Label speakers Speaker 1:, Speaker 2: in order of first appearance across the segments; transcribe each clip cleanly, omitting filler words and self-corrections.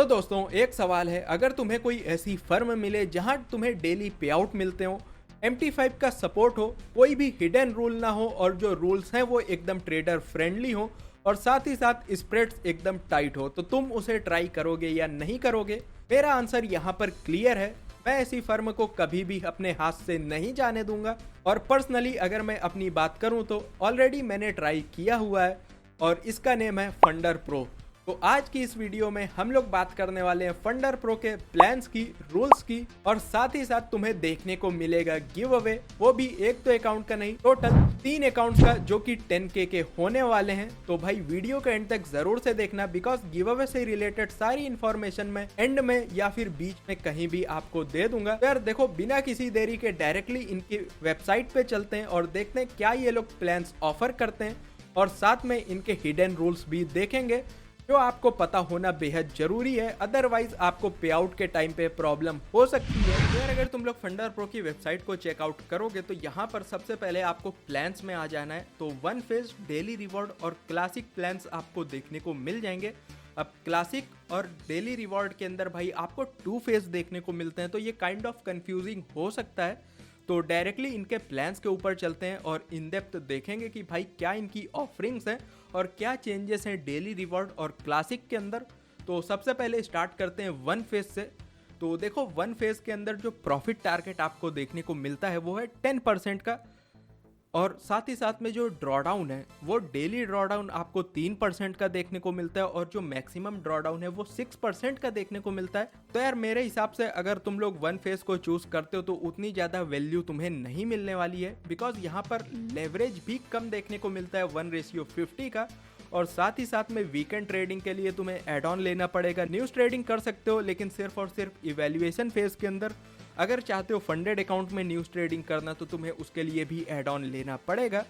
Speaker 1: तो दोस्तों एक सवाल है, अगर तुम्हें कोई ऐसी फर्म मिले जहां तुम्हें डेली पे आउट मिलते हो, MT5 का सपोर्ट हो, कोई भी हिडन रूल ना हो और जो रूल्स हैं वो एकदम ट्रेडर फ्रेंडली हो और साथ ही साथ स्प्रेड्स एकदम टाइट हो, तो तुम उसे ट्राई करोगे या नहीं करोगे? मेरा आंसर यहाँ पर क्लियर है। मैं ऐसी फर्म को कभी भी अपने हाथ से नहीं जाने दूंगा और पर्सनली अगर मैं अपनी बात करूं तो ऑलरेडी मैंने ट्राई किया हुआ है और इसका नेम है फंडर प्रो। तो आज की इस वीडियो में हम लोग बात करने वाले हैं फंडर प्रो के प्लान्स की, रूल्स की और साथ ही साथ तुम्हें देखने को मिलेगा गिव अवे, वो भी एक तो अकाउंट का नहीं, टोटल 3 अकाउंट्स का जो कि 10K के होने वाले हैं। तो भाई वीडियो का एंड तक जरूर से देखना, बिकॉज गिव अवे से रिलेटेड सारी इंफॉर्मेशन मैं एंड में या फिर बीच में कहीं भी आपको दे दूंगा। तो यार देखो, बिना किसी देरी के डायरेक्टली इनकी वेबसाइट पे चलते हैं और देखते हैं क्या ये लोग प्लान्स ऑफर करते हैं और साथ में इनके हिडन रूल्स भी देखेंगे जो आपको पता होना बेहद जरूरी है, अदरवाइज आपको पे आउट के टाइम पे प्रॉब्लम हो सकती है। यार अगर तुम लोग फंडर प्रो की वेबसाइट को चेकआउट करोगे तो यहाँ पर सबसे पहले आपको प्लान्स में आ जाना है। तो वन फेज, डेली रिवॉर्ड और क्लासिक प्लान्स आपको देखने को मिल जाएंगे। अब क्लासिक और डेली रिवॉर्ड के अंदर भाई आपको 2 फेज देखने को मिलते हैं, तो ये काइंड ऑफ कंफ्यूजिंग हो सकता है। तो डायरेक्टली इनके प्लान्स के ऊपर चलते हैं और इन डेप्थ देखेंगे कि भाई क्या इनकी ऑफरिंग्स हैं और क्या चेंजेस हैं डेली रिवॉर्ड और क्लासिक के अंदर। तो सबसे पहले स्टार्ट करते हैं वन फेज से। तो देखो, वन फेज के अंदर जो प्रॉफिट टारगेट आपको देखने को मिलता है वो है 10% का और साथ ही साथ में जो ड्रॉडाउन है वो डेली ड्रॉडाउन आपको 3% का देखने को मिलता है और जो मैक्सिमम ड्रॉडाउन है वो 6% का देखने को मिलता है। तो यार मेरे हिसाब से अगर तुम लोग वन फेज को चूज करते हो तो उतनी ज़्यादा वैल्यू तुम्हें नहीं मिलने वाली है, बिकॉज यहाँ पर लेवरेज भी कम देखने को मिलता है 1:50 का और साथ ही साथ में वीकेंड ट्रेडिंग के लिए तुम्हें एड ऑन लेना पड़ेगा। न्यूज़ ट्रेडिंग कर सकते हो लेकिन सिर्फ और सिर्फ इवेल्युएशन फेज के अंदर। अगर चाहते हो फंडेड अकाउंट में न्यूज़ ट्रेडिंग करना तो तुम्हें उसके लिए भी एड ऑन लेना पड़ेगा।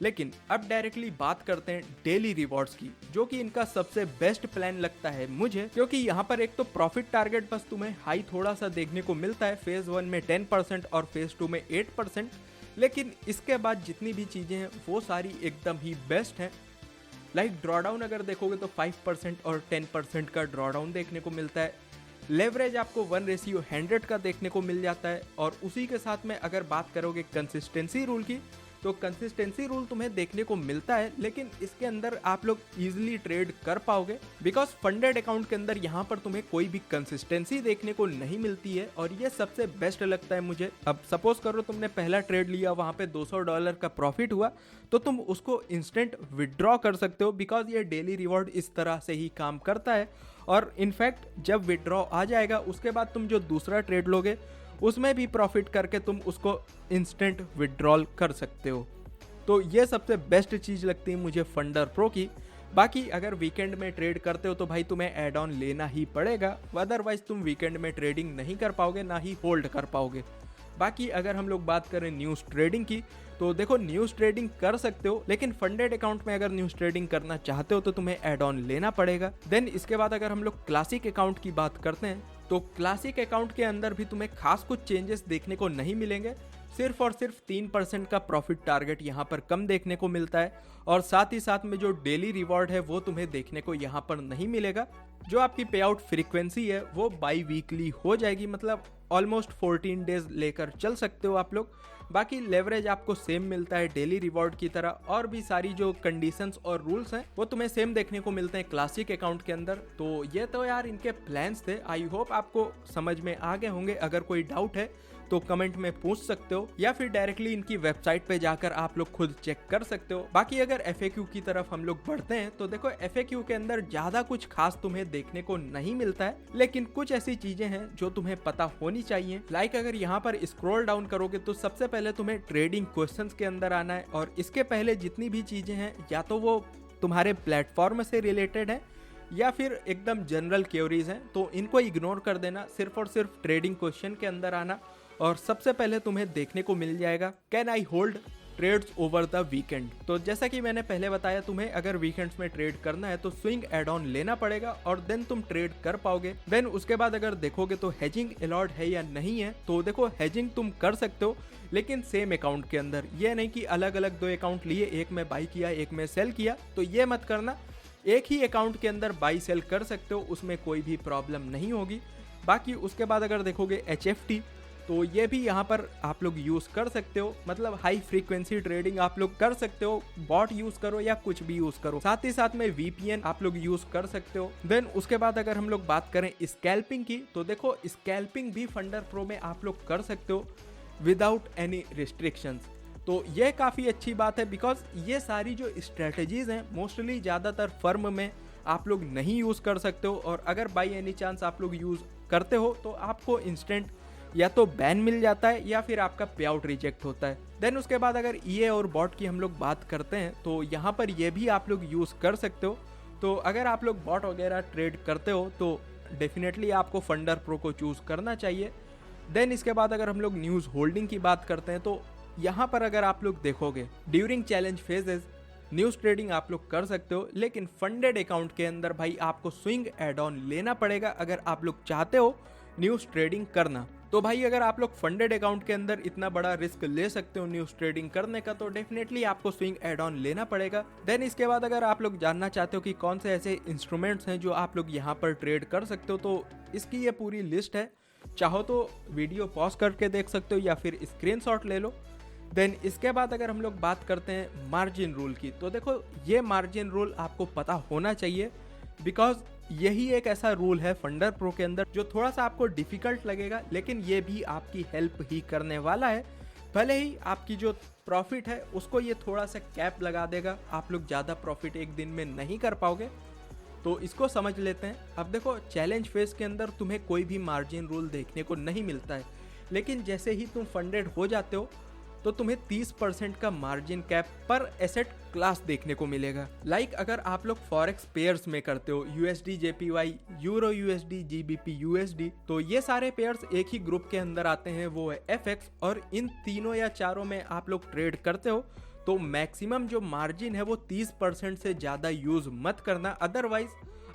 Speaker 1: लेकिन अब डायरेक्टली बात करते हैं डेली रिवॉर्ड्स की, जो कि इनका सबसे बेस्ट प्लान लगता है मुझे, क्योंकि यहाँ पर एक तो प्रॉफिट टारगेट बस तुम्हें हाई थोड़ा सा देखने को मिलता है, फेज 1 में 10% और फेज 2 में 8%, लेकिन इसके बाद जितनी भी चीज़ें हैं वो सारी एकदम ही बेस्ट हैं। लाइक ड्रॉडाउन अगर देखोगे तो 5% और 10% का ड्रॉडाउन देखने को मिलता है। लेवरेज आपको 1:100 का देखने को मिल जाता है और उसी के साथ में अगर बात करोगे कंसिस्टेंसी रूल की, तो कंसिस्टेंसी रूल तुम्हें देखने को मिलता है, लेकिन इसके अंदर आप लोग इजीली ट्रेड कर पाओगे, बिकॉज फंडेड अकाउंट के अंदर यहाँ पर तुम्हें कोई भी कंसिस्टेंसी देखने को नहीं मिलती है और ये सबसे बेस्ट लगता है मुझे। अब सपोज करो तुमने पहला ट्रेड लिया, वहाँ पे $200 का प्रॉफिट हुआ, तो तुम उसको इंस्टेंट विड्रॉ कर सकते हो, बिकॉज ये डेली रिवॉर्ड इस तरह से ही काम करता है। और इनफैक्ट जब विड्रॉ आ जाएगा उसके बाद तुम जो दूसरा ट्रेड लोगे उसमें भी प्रॉफिट करके तुम उसको इंस्टेंट विड्रॉल कर सकते हो। तो ये सबसे बेस्ट चीज़ लगती है मुझे फंडर प्रो की। बाकी अगर वीकेंड में ट्रेड करते हो तो भाई तुम्हें एड ऑन लेना ही पड़ेगा, अदरवाइज तुम वीकेंड में ट्रेडिंग नहीं कर पाओगे, ना ही होल्ड कर पाओगे। बाकी अगर हम लोग बात करें न्यूज़ ट्रेडिंग की, तो देखो न्यूज़ ट्रेडिंग कर सकते हो, लेकिन फंडेड अकाउंट में अगर न्यूज़ ट्रेडिंग करना चाहते हो तो तुम्हें एड ऑन लेना पड़ेगा। देन इसके बाद अगर हम लोग क्लासिक अकाउंट की बात करते हैं, तो क्लासिक अकाउंट के अंदर भी तुम्हें खास कुछ चेंजेस देखने को नहीं मिलेंगे। सिर्फ और सिर्फ 3% का प्रॉफिट टारगेट यहाँ पर कम देखने को मिलता है और साथ ही साथ में जो डेली रिवॉर्ड है वो तुम्हें देखने को यहाँ पर नहीं मिलेगा। जो आपकी पे आउट फ्रीक्वेंसी है वो बाई वीकली हो जाएगी, मतलब ऑलमोस्ट 14 डेज लेकर चल सकते हो आप लोग। बाकी लेवरेज आपको सेम मिलता है डेली रिवॉर्ड की तरह, और भी सारी जो कंडीशंस और रूल्स हैं वो तुम्हें सेम देखने को मिलते हैं क्लासिक अकाउंट के अंदर। तो ये तो यार इनके प्लान्स थे, आई होप आपको समझ में आ गए होंगे। अगर कोई डाउट है तो कमेंट में पूछ सकते हो या फिर डायरेक्टली इनकी वेबसाइट पे जाकर आप लोग खुद चेक कर सकते हो। बाकी अगर FAQ की तरफ हम लोग बढ़ते हैं तो देखो, FAQ के अंदर ज्यादा कुछ खास तुम्हें देखने को नहीं मिलता है, लेकिन कुछ ऐसी चीजें हैं जो तुम्हें पता होनी चाहिए। लाइक अगर यहाँ पर स्क्रॉल डाउन करोगे तो सबसे पहले तुम्हें ट्रेडिंग क्वेश्चंस के अंदर आना है और इसके पहले जितनी भी चीजें हैं या तो वो तुम्हारे प्लेटफॉर्म से रिलेटेड है या फिर एकदम जनरल क्वेरीज हैं, तो इनको इग्नोर कर देना, सिर्फ और सिर्फ ट्रेडिंग क्वेश्चन के अंदर आना। और सबसे पहले तुम्हें देखने को मिल जाएगा can I hold trades over the weekend. तो जैसा कि मैंने पहले बताया, तुम्हें अगर वीकेंड्स में ट्रेड करना है तो स्विंग एड ऑन लेना पड़ेगा और देन तुम ट्रेड कर पाओगे। देन उसके बाद अगर देखोगे तो हेजिंग अलाउड है या नहीं है, तो देखो हेजिंग तुम कर सकते हो लेकिन सेम अकाउंट के अंदर। ये नहीं कि अलग अलग 2 अकाउंट लिए, एक में बाई किया एक में सेल किया, तो ये मत करना। एक ही अकाउंट के अंदर बाई सेल कर सकते हो, उसमें कोई भी प्रॉब्लम नहीं होगी। बाकी उसके बाद अगर देखोगे HFT, तो ये भी यहाँ पर आप लोग यूज़ कर सकते हो, मतलब हाई फ्रीक्वेंसी ट्रेडिंग आप लोग कर सकते हो, बॉट यूज़ करो या कुछ भी यूज़ करो। साथ ही साथ में VPN आप लोग यूज़ कर सकते हो। देन उसके बाद अगर हम लोग बात करें स्कैल्पिंग की, तो देखो स्कैल्पिंग भी फंडर प्रो में आप लोग कर सकते हो विदाउट एनी रिस्ट्रिक्शंस। तो ये काफ़ी अच्छी बात है, बिकॉज ये सारी जो स्ट्रेटजीज हैं मोस्टली ज़्यादातर फर्म में आप लोग नहीं यूज़ कर सकते हो, और अगर बाई एनी चांस आप लोग यूज़ करते हो तो आपको इंस्टेंट या तो बैन मिल जाता है या फिर आपका पे आउट रिजेक्ट होता है। देन उसके बाद अगर EA और बॉट की हम लोग बात करते हैं, तो यहाँ पर ये भी आप लोग यूज़ कर सकते हो। तो अगर आप लोग बॉट वगैरह ट्रेड करते हो तो डेफिनेटली आपको फंडर प्रो को चूज़ करना चाहिए। देन इसके बाद अगर हम लोग न्यूज़ होल्डिंग की बात करते हैं, तो यहाँ पर अगर आप लोग देखोगे during challenge phases news trading आप लोग कर सकते हो, लेकिन फंडेड अकाउंट के अंदर भाई आपको स्विंग एड ऑन लेना पड़ेगा अगर आप लोग चाहते हो न्यूज़ ट्रेडिंग करना। तो भाई अगर आप लोग फंडेड अकाउंट के अंदर इतना बड़ा रिस्क ले सकते हो न्यूज़ ट्रेडिंग करने का, तो डेफिनेटली आपको स्विंग एड ऑन लेना पड़ेगा। देन इसके बाद अगर आप लोग जानना चाहते हो कि कौन से ऐसे इंस्ट्रूमेंट्स हैं जो आप लोग यहाँ पर ट्रेड कर सकते हो, तो इसकी ये पूरी लिस्ट है। चाहो तो वीडियो पॉज करके देख सकते हो या फिर स्क्रीनशॉट ले लो। देन इसके बाद अगर हम लोग बात करते हैं मार्जिन रूल की, तो देखो ये मार्जिन रूल आपको पता होना चाहिए, बिकॉज यही एक ऐसा रूल है फंडर प्रो के अंदर जो थोड़ा सा आपको डिफिकल्ट लगेगा, लेकिन ये भी आपकी हेल्प ही करने वाला है। भले ही आपकी जो प्रॉफिट है उसको ये थोड़ा सा कैप लगा देगा, आप लोग ज़्यादा प्रॉफिट एक दिन में नहीं कर पाओगे, तो इसको समझ लेते हैं। अब देखो चैलेंज फेज के अंदर तुम्हें कोई भी मार्जिन रूल देखने को नहीं मिलता है, लेकिन जैसे ही तुम फंडेड हो जाते हो तो तुम्हें 30% का मार्जिन कैप पर एसेट क्लास देखने को मिलेगा। लाइक अगर आप लोग फॉरेक्स पेयर्स में करते हो USD JPY, euro USD, GBP USD, तो ये सारे पेयर्स एक ही ग्रुप के अंदर आते हैं, वो है FX, और इन तीनों या चारों में आप लोग ट्रेड करते हो तो मैक्सिमम जो मार्जिन है वो 30% से ज़्यादा यूज़ मत करना, अदरवाइज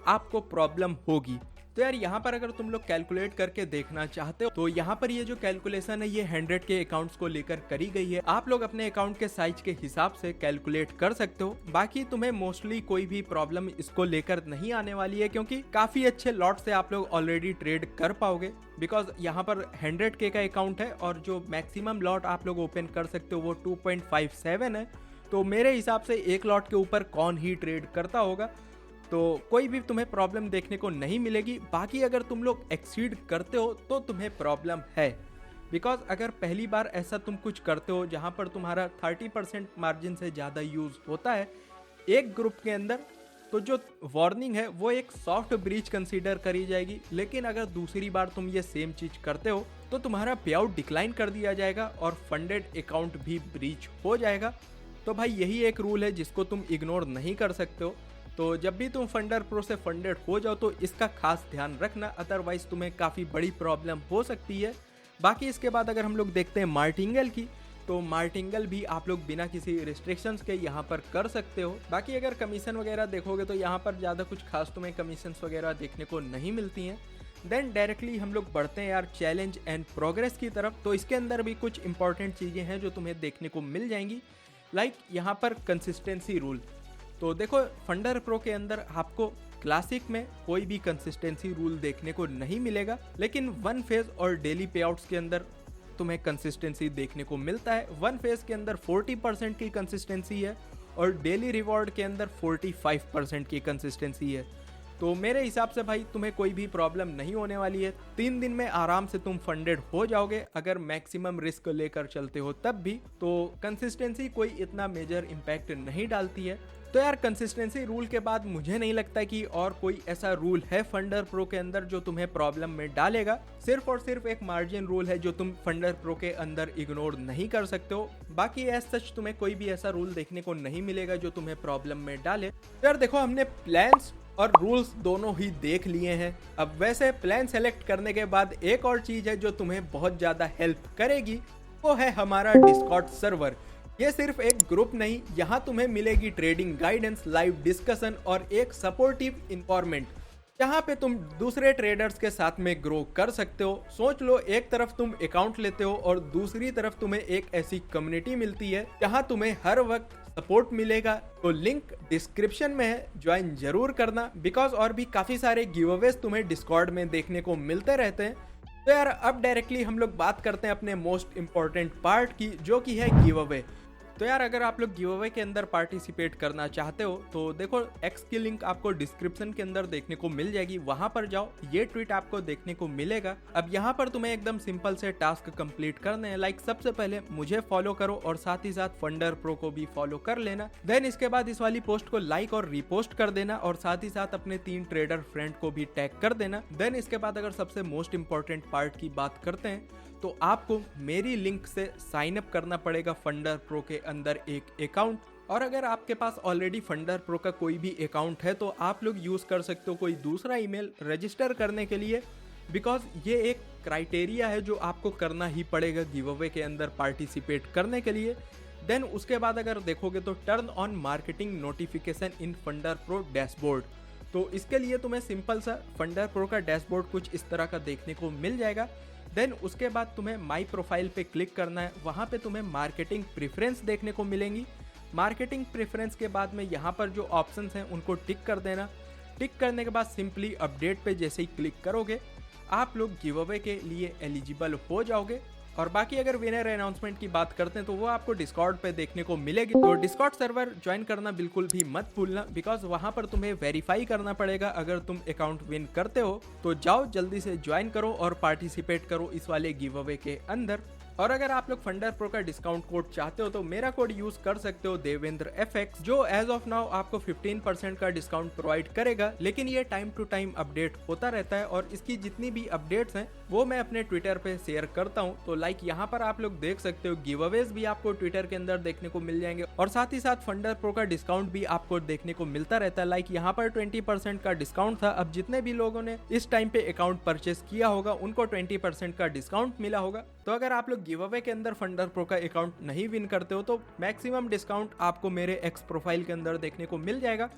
Speaker 1: आपको प्रॉब्लम होगी। तो यार यहाँ पर अगर तुम लोग कैलकुलेट करके देखना चाहते हो, तो यहाँ पर ये जो कैलकुलेशन है ये 100 के अकाउंट्स को लेकर करी गई है। आप लोग अपने अकाउंट के साइज के हिसाब से कैलकुलेट कर सकते हो। बाकी तुम्हें मोस्टली कोई भी प्रॉब्लम इसको लेकर नहीं आने वाली है, क्योंकि काफी अच्छे लॉट से आप लोग ऑलरेडी ट्रेड कर पाओगे, बिकॉज यहाँ पर 100 के का अकाउंट है और जो मैक्सिमम लॉट आप लोग ओपन कर सकते हो वो 2.57 है। तो मेरे हिसाब से एक लॉट के ऊपर कौन ही ट्रेड करता होगा, तो कोई भी तुम्हें प्रॉब्लम देखने को नहीं मिलेगी। बाकी अगर तुम लोग एक्सीड करते हो तो तुम्हें प्रॉब्लम है, बिकॉज अगर पहली बार ऐसा तुम कुछ करते हो जहां पर तुम्हारा 30% मार्जिन से ज़्यादा यूज़ होता है एक ग्रुप के अंदर, तो जो वार्निंग है वो एक सॉफ्ट ब्रीच कंसीडर करी जाएगी। लेकिन अगर दूसरी बार तुम ये सेम चीज़ करते हो तो तुम्हारा पे आउट डिक्लाइन कर दिया जाएगा और फंडेड अकाउंट भी ब्रीच हो जाएगा। तो भाई यही एक रूल है जिसको तुम इग्नोर नहीं कर सकते हो। तो जब भी तुम फंडर प्रो से फंडेड हो जाओ तो इसका खास ध्यान रखना, अदरवाइज तुम्हें काफ़ी बड़ी प्रॉब्लम हो सकती है। बाकी इसके बाद अगर हम लोग देखते हैं मार्टिंगल की, तो मार्टिंगल भी आप लोग बिना किसी रिस्ट्रिक्शंस के यहाँ पर कर सकते हो। बाकी अगर कमीशन वगैरह देखोगे तो यहाँ पर ज़्यादा कुछ खास तुम्हें कमीशंस वगैरह देखने को नहीं मिलती हैं। देन डायरेक्टली हम लोग बढ़ते हैं यार चैलेंज एंड प्रोग्रेस की तरफ। तो इसके अंदर भी कुछ इंपॉर्टेंट चीज़ें हैं जो तुम्हें देखने को मिल जाएंगी, लाइक यहाँ पर कंसिस्टेंसी रूल। तो देखो फंडर प्रो के अंदर आपको क्लासिक में कोई भी कंसिस्टेंसी रूल देखने को नहीं मिलेगा, लेकिन वन फेज और डेली पे आउट्स के अंदर तुम्हें कंसिस्टेंसी देखने को मिलता है। वन फेज के अंदर 40% की कंसिस्टेंसी है और डेली रिवॉर्ड के अंदर 45% की कंसिस्टेंसी है। तो मेरे हिसाब से भाई तुम्हें कोई भी प्रॉब्लम नहीं होने वाली है। 3 दिन में आराम से तुम फंडेड हो जाओगे अगर मैक्सिमम रिस्क लेकर चलते हो तब भी। तो कंसिस्टेंसी कोई इतना मेजर इम्पैक्ट नहीं डालती है। तो यार कंसिस्टेंसी रूल के बाद मुझे नहीं लगता कि और कोई ऐसा रूल है फंडर प्रो के अंदर जो तुम्हें प्रॉब्लम में डालेगा। सिर्फ और सिर्फ एक मार्जिन रूल है जो तुम फंडर प्रो के अंदर इग्नोर नहीं कर सकते हो। बाकी एज सच तुम्हें कोई भी ऐसा रूल देखने को नहीं मिलेगा जो तुम्हें प्रॉब्लम में डाले। यार देखो हमने प्लान्स और रूल्स दोनों ही देख लिए हैं। अब वैसे प्लान सेलेक्ट करने के बाद एक और चीज़ है जो तुम्हें बहुत ज़्यादा हेल्प करेगी, वो है हमारा डिस्कॉर्ड सर्वर। ये सिर्फ एक ग्रुप नहीं, यहाँ तुम्हें मिलेगी ट्रेडिंग गाइडेंस, लाइव डिस्कशन और एक सपोर्टिव इन्फॉर्मेंट, जहाँ पे तुम दूसरे ट्रेडर्स के साथ में ग्रो कर सकते हो। सोच लो एक तरफ तुम अकाउंट लेते हो और दूसरी तरफ तुम्हें एक ऐसी कम्युनिटी मिलती है जहाँ तुम्हें हर वक्त सपोर्ट मिलेगा। तो लिंक डिस्क्रिप्शन में है, ज्वाइन जरूर करना, बिकॉज और भी काफ़ी सारे गिव अवेज तुम्हें डिस्कॉर्ड में देखने को मिलते रहते हैं। तो यार अब डायरेक्टली हम लोग बात करते हैं अपने मोस्ट इंपॉर्टेंट पार्ट की, जो कि है गिव अवे। तो यार अगर आप लोग गिव अवे के अंदर पार्टिसिपेट करना चाहते हो तो देखो एक्स की लिंक आपको डिस्क्रिप्शन के अंदर देखने को मिल जाएगी, वहां पर जाओ, ये ट्वीट आपको देखने को मिलेगा। अब यहाँ पर तुम्हें एकदम सिंपल से टास्क कंप्लीट करने हैं। लाइक सबसे पहले मुझे फॉलो करो और साथ ही साथ फंडर प्रो को भी फॉलो कर लेना। देन इसके बाद इस वाली पोस्ट को लाइक और रिपोस्ट कर देना और साथ ही साथ अपने 3 ट्रेडर फ्रेंड को भी टैग कर देना। देन इसके बाद अगर सबसे मोस्ट इंपॉर्टेंट पार्ट की बात करते हैं तो आपको मेरी लिंक से साइन अप करना पड़ेगा फंडर प्रो के अंदर एक अकाउंट। और अगर आपके पास ऑलरेडी फंडर प्रो का कोई भी अकाउंट है तो आप लोग यूज कर सकते हो कोई दूसरा ईमेल रजिस्टर करने के लिए, बिकॉज ये एक क्राइटेरिया है जो आपको करना ही पड़ेगा गिव अवे के अंदर पार्टिसिपेट करने के लिए। देन उसके बाद अगर देखोगे तो turn on marketing notification in funder pro dashboard, तो इसके लिए तुम्हें सिंपल सा फंडर प्रो का डैशबोर्ड कुछ इस तरह का देखने को मिल जाएगा। देन उसके बाद तुम्हें माई प्रोफाइल पे क्लिक करना है, वहाँ पे तुम्हें मार्केटिंग प्रेफरेंस देखने को मिलेंगी। मार्केटिंग प्रेफरेंस के बाद में यहाँ पर जो ऑप्शंस हैं उनको टिक कर देना। टिक करने के बाद सिंपली अपडेट पे जैसे ही क्लिक करोगे आप लोग गिव अवे के लिए एलिजिबल हो जाओगे। और बाकी अगर विनर अनाउंसमेंट की बात करते हैं तो वो आपको डिस्कॉर्ड पे देखने को मिलेगी। तो डिस्कॉर्ड सर्वर ज्वाइन करना बिल्कुल भी मत भूलना, बिकॉज वहां पर तुम्हें वेरीफाई करना पड़ेगा। अगर तुम अकाउंट विन करते हो तो जाओ जल्दी से ज्वाइन करो और पार्टिसिपेट करो इस वाले गिव अवे के अंदर। और अगर आप लोग फंडर प्रो का डिस्काउंट कोड चाहते हो तो मेरा कोड यूज कर सकते हो देवेंद्र FX, जो एज ऑफ नाउ आपको 15% का डिस्काउंट प्रोवाइड करेगा। लेकिन ये टाइम टू टाइम अपडेट होता रहता है और इसकी जितनी भी अपडेट्स हैं वो मैं अपने ट्विटर पे शेयर करता हूँ। तो लाइक यहाँ पर आप लोग देख सकते हो गिव अवेज भी आपको ट्विटर के अंदर देखने को मिल जाएंगे और साथ ही साथ फंडर प्रो का डिस्काउंट भी आपको देखने को मिलता रहता है। लाइक यहाँ पर 20% का डिस्काउंट था। अब जितने भी लोगों ने इस टाइम पे अकाउंट परचेस किया होगा उनको 20% का डिस्काउंट मिला होगा। तो अगर आप लोग गिव अवे के अंदर फंडर प्रो का अकाउंट नहीं विन करते हो तो मैक्सिमम डिस्काउंट आपको मेरे एक्स प्रोफाइल के अंदर देखने को मिल जाएगा,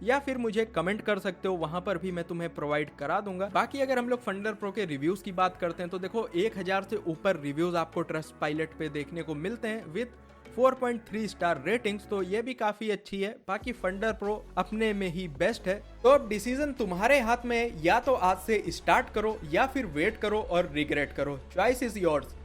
Speaker 1: या फिर मुझे कमेंट कर सकते हो, वहां पर भी मैं तुम्हें प्रोवाइड करा दूंगा। बाकी अगर हम लोग फंडर प्रो के रिव्यूज की बात करते हैं तो देखो 1000 से ऊपर रिव्यूज आपको ट्रस्ट पायलट पे देखने को मिलते हैं विद 4.3 स्टार रेटिंग्स, तो ये भी काफी अच्छी है। बाकी फंडर प्रो अपने में ही बेस्ट है। तो अब डिसीजन तुम्हारे हाथ में है, या तो आज से स्टार्ट करो या फिर वेट करो और रिग्रेट करो। Choice is yours.